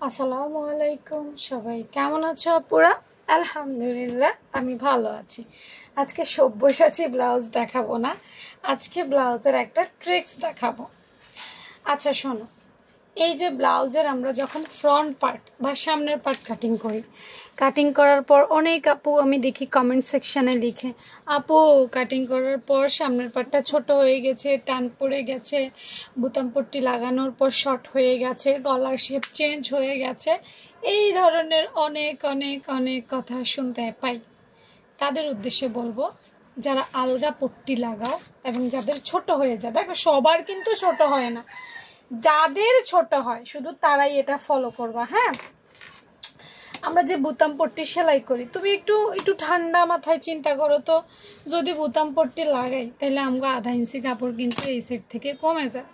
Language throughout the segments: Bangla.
আসসালামু আলাইকুম সবাই কেমন আছো আপুরা? আলহামদুলিল্লাহ আমি ভালো আছি। আজকে সব্যসাচী ব্লাউজ দেখাবো না, আজকে ব্লাউজের একটা ট্রিক্স দেখাবো। আচ্ছা শোনো, এই যে ব্লাউজের আমরা যখন ফ্রন্ট পার্ট বা সামনের পার্ট কাটিং করি, কাটিং করার পর অনেক আপু আমি দেখি কমেন্ট সেকশানে লিখে, আপু কাটিং করার পর সামনের পার্টটা ছোট হয়ে গেছে, টান পড়ে গেছে, বুতাম পট্টি লাগানোর পর শর্ট হয়ে গেছে, গলার শেপ চেঞ্জ হয়ে গেছে, এই ধরনের অনেক অনেক অনেক কথা শুনতে পাই। তাদের উদ্দেশ্যে বলবো, যারা আলগা পট্টি লাগাও এবং যাদের ছোট হয়ে যায়, দেখো সবার কিন্তু ছোট হয় না, যাদের ছোট হয় শুধু তারাই এটা ফলো করবা। হ্যাঁ, আমরা যে বুতাম পট্টি সেলাই করি, তুমি একটু একটু ঠান্ডা মাথায় চিন্তা করো তো, যদি বুতাম পট্টি লাগাই তাহলে আমরা আধা ইঞ্চি কাপড় কিন্তু এই সেট থেকে কমে যায়,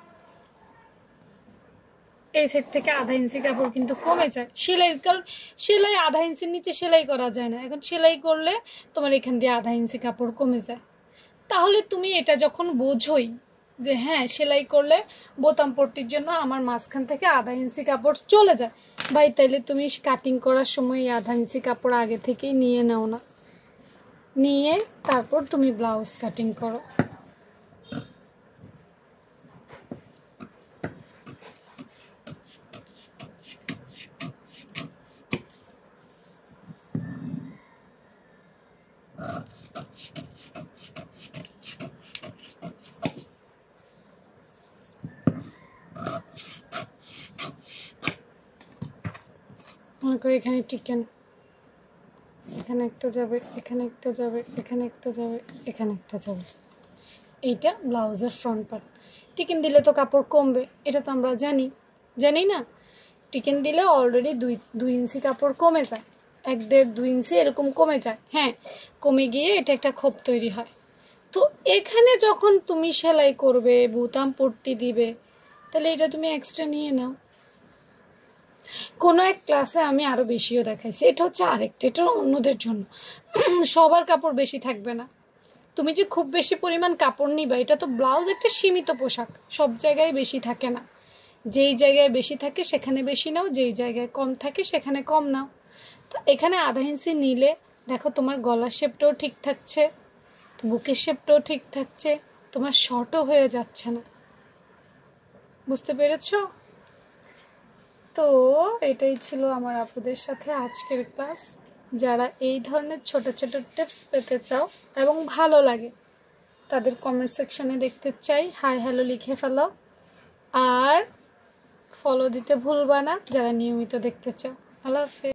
এই সেট থেকে আধা ইঞ্চি কাপড় কিন্তু কমে যায়। কারণ সেলাই আধা ইঞ্চির নিচে সেলাই করা যায় না, এখন সেলাই করলে তোমার এখান দিয়ে আধা ইঞ্চি কাপড় কমে যায়। তাহলে তুমি এটা যখন বোঝোই যে হ্যাঁ সেলাই করলে বোতাম পট্টির জন্য আমার মাঝখান থেকে আধা ইঞ্চি কাপড় চলে যায়, ভাই তাইলে তুমি কাটিং করার সময় এই আধা ইঞ্চি কাপড় আগে থেকেই নিয়ে নাও না, নিয়ে তারপর তুমি ব্লাউজ কাটিং করো। মনে করি এখানে টিকেন, এখানে একটা যাবে, এখানে একটা যাবে, এখানে একটা যাবে, এখানে একটা যাবে, এইটা ব্লাউজের ফ্রন্ট পার্ট। টিকেন দিলে তো কাপড় কমবে, এটা তো আমরা জানি না? টিকেন দিলে অলরেডি দুই ইঞ্চি কাপড় কমে যায়, 1.5-2 ইঞ্চি এরকম কমে যায়। হ্যাঁ, কমে গিয়ে এটা একটা খোপ তৈরি হয়। তো এখানে যখন তুমি সেলাই করবে, বুতাম পট্টি দিবে, তাহলে এটা তুমি এক্সট্রা নিয়ে নাও। কোনো এক ক্লাসে আমি আরও বেশিও দেখাইছি, এটা হচ্ছে আরেকটা, এটা অন্যদের জন্য, সবার কাপড় বেশি থাকবে না। তুমি যে খুব বেশি পরিমাণ কাপড় নিবা, এটা তো ব্লাউজ একটা সীমিত পোশাক, সব জায়গায় বেশি থাকে না। যেই জায়গায় বেশি থাকে সেখানে বেশি নাও, যেই জায়গায় কম থাকে সেখানে কম নাও। তো এখানে আধা ইঞ্চি নিলে দেখো তোমার গলার শেপটাও ঠিক থাকছে, বুকের শেপটাও ঠিক থাকছে, তোমার শর্টও হয়ে যাচ্ছে না। বুঝতে পেরেছো? তো এটাই ছিল আমার আপুদের সাথে আজকের ক্লাস। যারা এই ধরনের ছোট ছোট টিপস পেতে চাও এবং ভালো লাগে, তাদের কমেন্ট সেকশানে দেখতে চাই, হাই হ্যালো লিখে ফেলো, আর ফলো দিতে ভুলবা না যারা নিয়মিত দেখতে চাও। আল্লাহ হাফেজ।